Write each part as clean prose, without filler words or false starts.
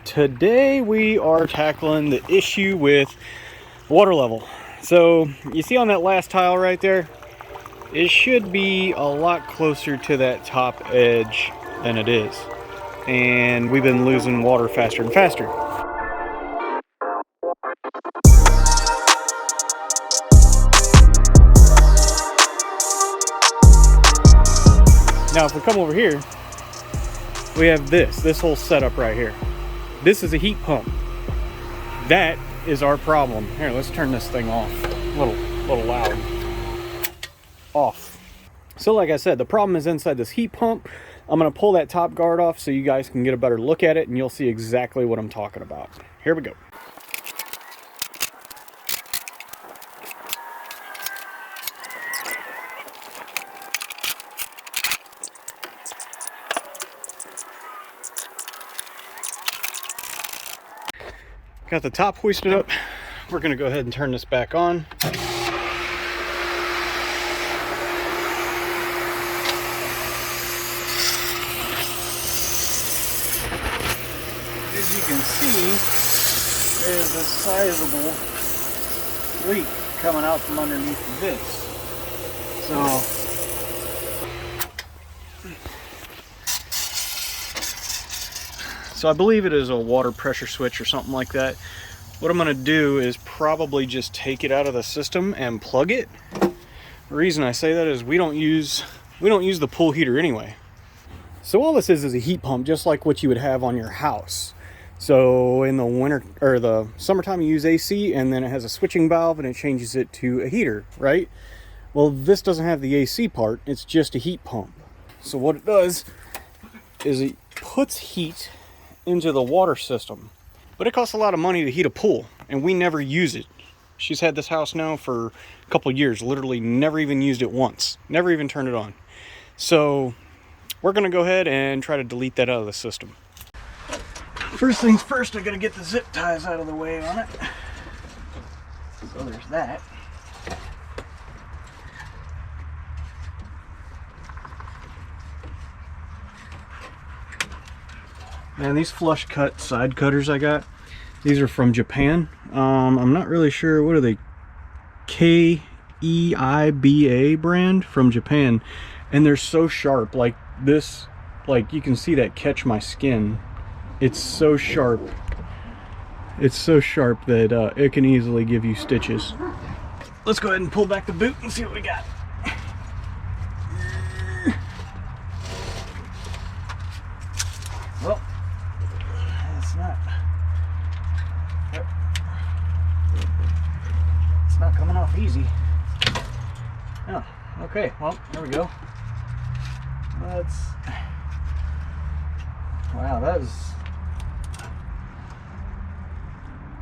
Today we are tackling the issue with water level. So you see on that last tile right there, it should be a lot closer to that top edge than it is. And we've been losing water faster and faster. Now if we come over here, we have this whole setup right here. This is a heat pump. That is our problem. Here, let's turn this thing off. A little loud. Off. So like I said, the problem is inside this heat pump. I'm gonna pull that top guard off so you guys can get a better look at it and you'll see exactly what I'm talking about. Here we go. Got the top hoisted up. We're gonna go ahead and turn this back on. As you can see, there's a sizable leak coming out from underneath this. So I believe it is a water pressure switch or something like that. What I'm gonna do is probably just take it out of the system and plug it. The reason I say that is we don't use the pool heater anyway. So all this is a heat pump, just like what you would have on your house. So in the winter or the summertime you use AC, and then it has a switching valve and it changes it to a heater, right? Well, this doesn't have the AC part, it's just a heat pump. So what it does is it puts heat into the water system, but it costs a lot of money to heat a pool and we never use it. She's had this house now for a couple years, literally never even used it once, never even turned it on. So we're gonna go ahead and try to delete that out of the system. First things first, I gotta get the zip ties out of the way on it. So there's that. Man, these flush cut side cutters I got, these are from Japan. I'm not really sure, what are they? KEIBA brand from Japan. And they're so sharp, like this, like you can see that catch my skin. It's so sharp. It's so sharp that it can easily give you stitches. Let's go ahead and pull back the boot and see what we got. Well, it's not coming off easy. Oh, okay, well, there we go. Wow, that is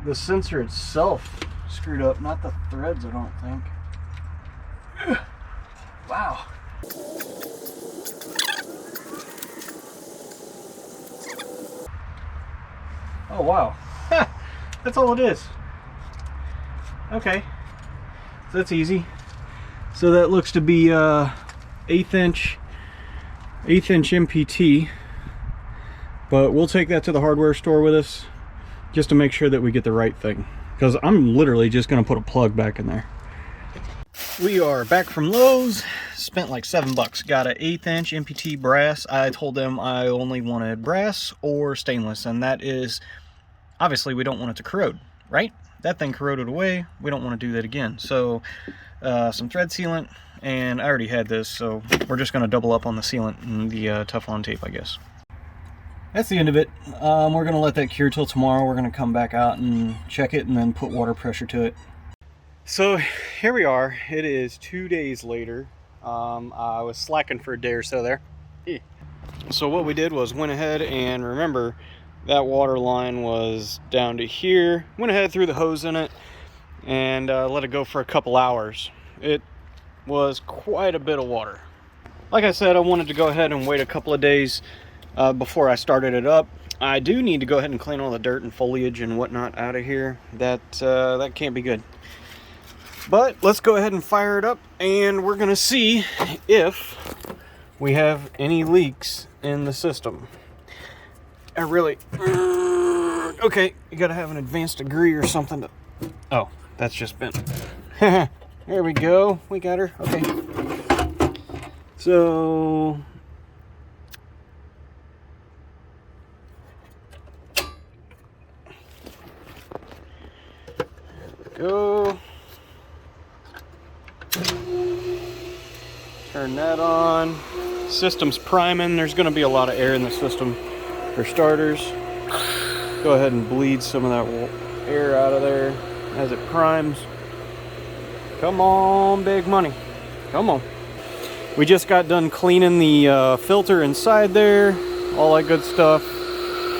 the sensor itself screwed up, not the threads, I don't think. Wow. Oh wow, that's all it is. Okay, so that's easy. So that looks to be 1/8 inch MPT, but we'll take that to the hardware store with us just to make sure that we get the right thing, because I'm literally just going to put a plug back in there. We are back from Lowe's, spent like $7, got an 1/8 inch MPT brass. I told them I only wanted brass or stainless, and that is, obviously we don't want it to corrode, right? That thing corroded away, we don't want to do that again. So some thread sealant, and I already had this, so we're just going to double up on the sealant and the Teflon tape, I guess. That's the end of it. We're going to let that cure till tomorrow. We're going to come back out and check it and then put water pressure to it. So here we are. It is 2 days later. I was slacking for a day or so there. So what we did was went ahead and, remember, that water line was down to here. Went ahead, threw the hose in it, and let it go for a couple hours. It was quite a bit of water. Like I said, I wanted to go ahead and wait a couple of days before I started it up. I do need to go ahead and clean all the dirt and foliage and whatnot out of here. That can't be good. But let's go ahead and fire it up, and we're gonna see if we have any leaks in the system. I really Okay, you gotta have an advanced degree or something to... Oh, that's just bent. There we go. We got her. Okay. So... go. Turn that on. System's priming. There's going to be a lot of air in the system for starters. Go ahead and bleed some of that air out of there as it primes. Come on, big money. Come on. We just got done cleaning the filter inside there. All that good stuff.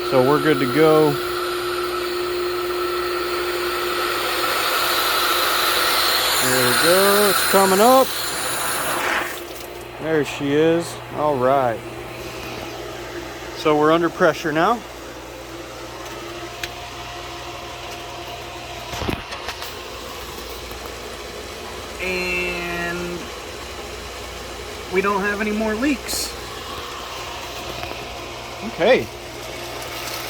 So we're good to go. There we go. It's coming up. There she is. All right. So we're under pressure now. And we don't have any more leaks. Okay.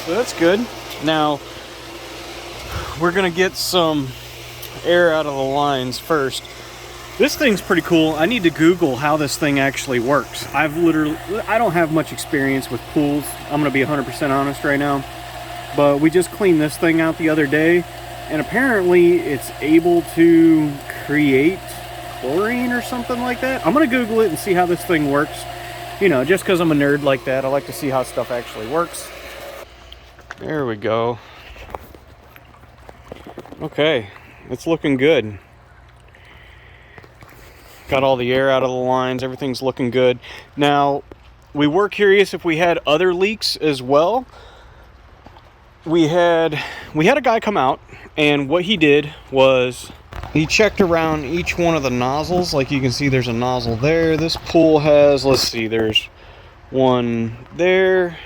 So that's good. Now, we're going to get some air out of the lines first. This thing's pretty cool. I need to Google how this thing actually works. I don't have much experience with pools. I'm going to be 100% honest right now. But we just cleaned this thing out the other day, and apparently it's able to create chlorine or something like that. I'm going to Google it and see how this thing works. You know, just because I'm a nerd like that, I like to see how stuff actually works. There we go. Okay, it's looking good. Got all the air out of the lines, everything's looking good. Now, we were curious if we had other leaks as well. We had a guy come out, and what he did was he checked around each one of the nozzles. Like you can see, there's a nozzle there. This pool has, let's see, there's one there,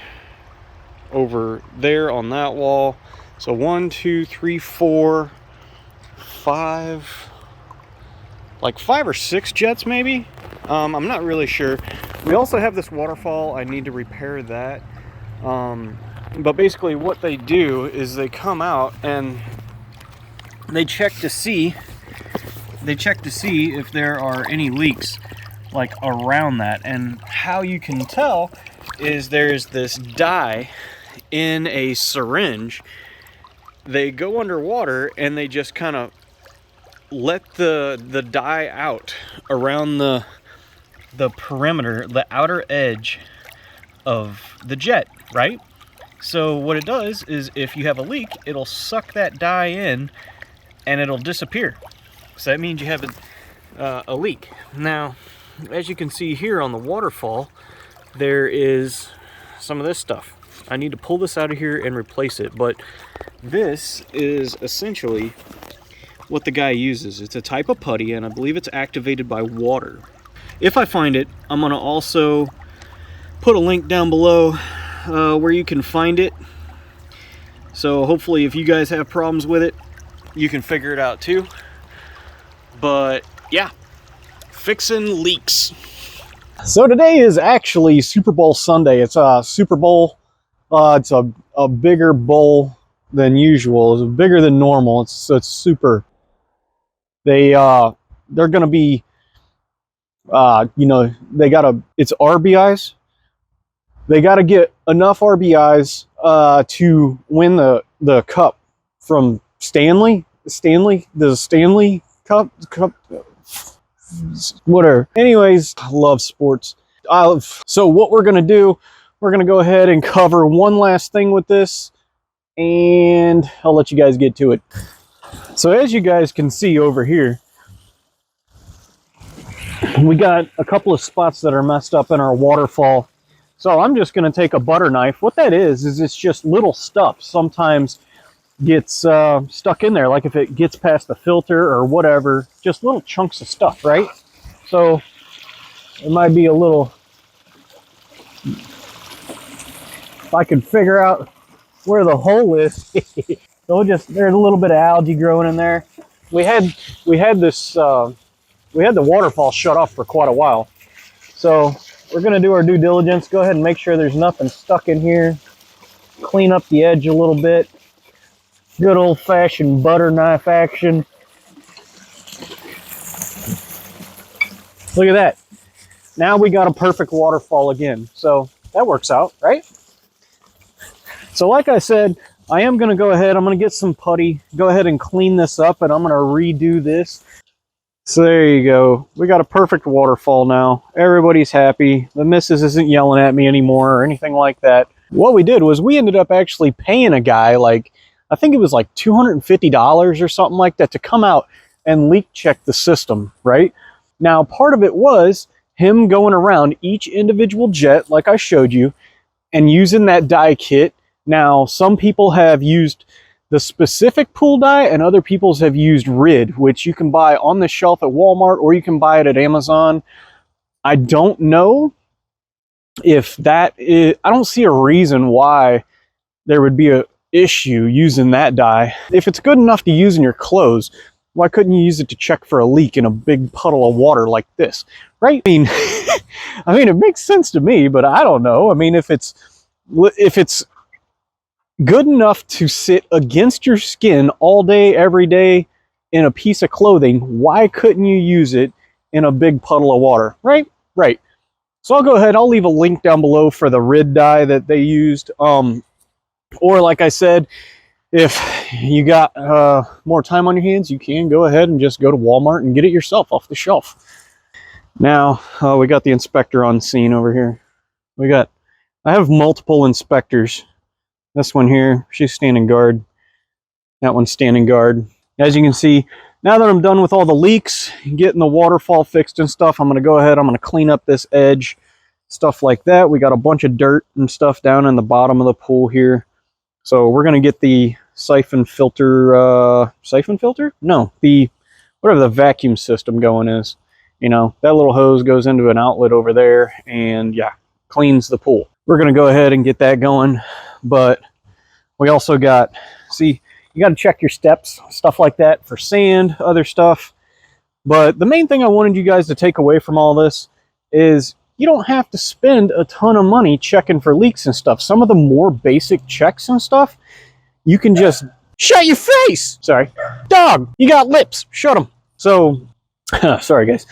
over there on that wall. So 1, 2, 3, 4, 5, like 5 or 6 jets maybe. I'm not really sure. We also have this waterfall. I need to repair that. But basically what they do is they come out and they check to see if there are any leaks like around that. And how you can tell is there's this dye in a syringe. They go underwater and they just kind of let the dye out around the perimeter, the outer edge of the jet, right? So what it does is if you have a leak, it'll suck that dye in and it'll disappear. So that means you have a leak. Now, as you can see here on the waterfall, there is some of this stuff. I need to pull this out of here and replace it, but this is essentially what the guy uses. It's a type of putty, and I believe it's activated by water. If I find it, I'm going to also put a link down below where you can find it. So hopefully if you guys have problems with it, you can figure it out too. But yeah, fixing leaks. So today is actually Super Bowl Sunday. It's a Super Bowl. It's a bigger bowl than usual. It's bigger than normal. It's super. They're gonna be, you know, it's RBIs. They gotta get enough RBIs to win the cup from Stanley, the Stanley Cup, whatever. Anyways, I love sports. So what we're gonna do, we're gonna go ahead and cover one last thing with this, and I'll let you guys get to it. So as you guys can see over here, we got a couple of spots that are messed up in our waterfall. So I'm just going to take a butter knife. What that is it's just little stuff sometimes gets stuck in there, like if it gets past the filter or whatever, just little chunks of stuff, right? So it might be a little, if I could figure out where the hole is. So there's a little bit of algae growing in there. We had the waterfall shut off for quite a while. So we're gonna do our due diligence, go ahead and make sure there's nothing stuck in here, clean up the edge a little bit, Good old-fashioned butter knife action. Look at that. Now we got a perfect waterfall again. So that works out, right? So like I said, I am going to go ahead. I'm going to get some putty, go ahead and clean this up, and I'm going to redo this. So there you go. We got a perfect waterfall now. Everybody's happy. The missus isn't yelling at me anymore or anything like that. What we did was we ended up actually paying a guy, like, I think it was like $250 or something like that, to come out and leak check the system, right? Now, part of it was him going around each individual jet, like I showed you, and using that dye kit. Now, some people have used the specific pool dye, and other people's have used RID, which you can buy on the shelf at Walmart, or you can buy it at Amazon. I don't know if that is, I don't see a reason why there would be a issue using that dye. If it's good enough to use in your clothes, why couldn't you use it to check for a leak in a big puddle of water like this, right? I mean, it makes sense to me, but I don't know. I mean, if it's good enough to sit against your skin all day, every day in a piece of clothing, why couldn't you use it in a big puddle of water, right? Right. So I'll go ahead, I'll leave a link down below for the RID dye that they used. Or like I said, if you got more time on your hands, you can go ahead and just go to Walmart and get it yourself off the shelf. Now, we got the inspector on scene over here. I have multiple inspectors. This one here, she's standing guard. That one's standing guard. As you can see, now that I'm done with all the leaks, getting the waterfall fixed and stuff, I'm going to go ahead, I'm going to clean up this edge, stuff like that. We got a bunch of dirt and stuff down in the bottom of the pool here. So we're going to get the siphon filter, No, whatever the vacuum system going is. You know, that little hose goes into an outlet over there and yeah, cleans the pool. We're going to go ahead and get that going. But we also got, see, you got to check your steps, stuff like that for sand, other stuff. But the main thing I wanted you guys to take away from all this is you don't have to spend a ton of money checking for leaks and stuff. Some of the more basic checks and stuff, you can just shut your face. Sorry, dog, you got lips, shut them. So, sorry guys.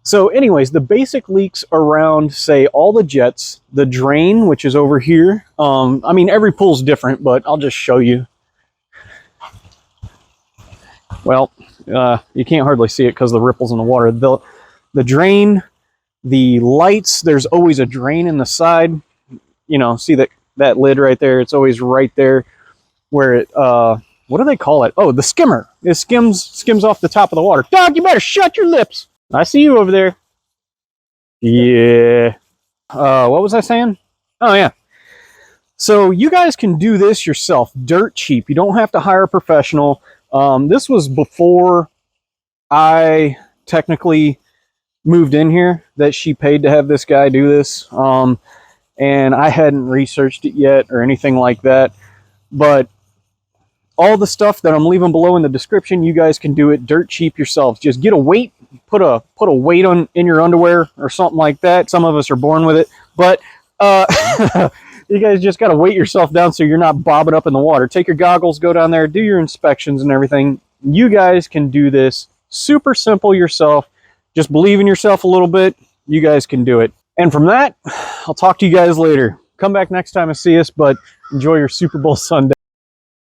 So anyways, the basic leaks around, say, all the jets, the drain, which is over here. I mean, every pool's different, but I'll just show you. Well, you can't hardly see it because the ripples in the water. The drain, the lights, there's always a drain in the side. You know, see that lid right there? It's always right there where it, what do they call it? Oh, the skimmer. It skims off the top of the water. Dog, you better shut your lips. I see you over there. Yeah. What was I saying? Oh, yeah. So you guys can do this yourself, dirt cheap. You don't have to hire a professional. This was before I technically moved in here, that she paid to have this guy do this. And I hadn't researched it yet or anything like that. But all the stuff that I'm leaving below in the description, you guys can do it dirt cheap yourselves. Just get a weight, put a weight in your underwear or something like that. Some of us are born with it, but you guys just got to weight yourself down so you're not bobbing up in the water. Take your goggles, go down there, do your inspections and everything. You guys can do this super simple yourself. Just believe in yourself a little bit. You guys can do it. And from that, I'll talk to you guys later. Come back next time and see us, but enjoy your Super Bowl Sunday.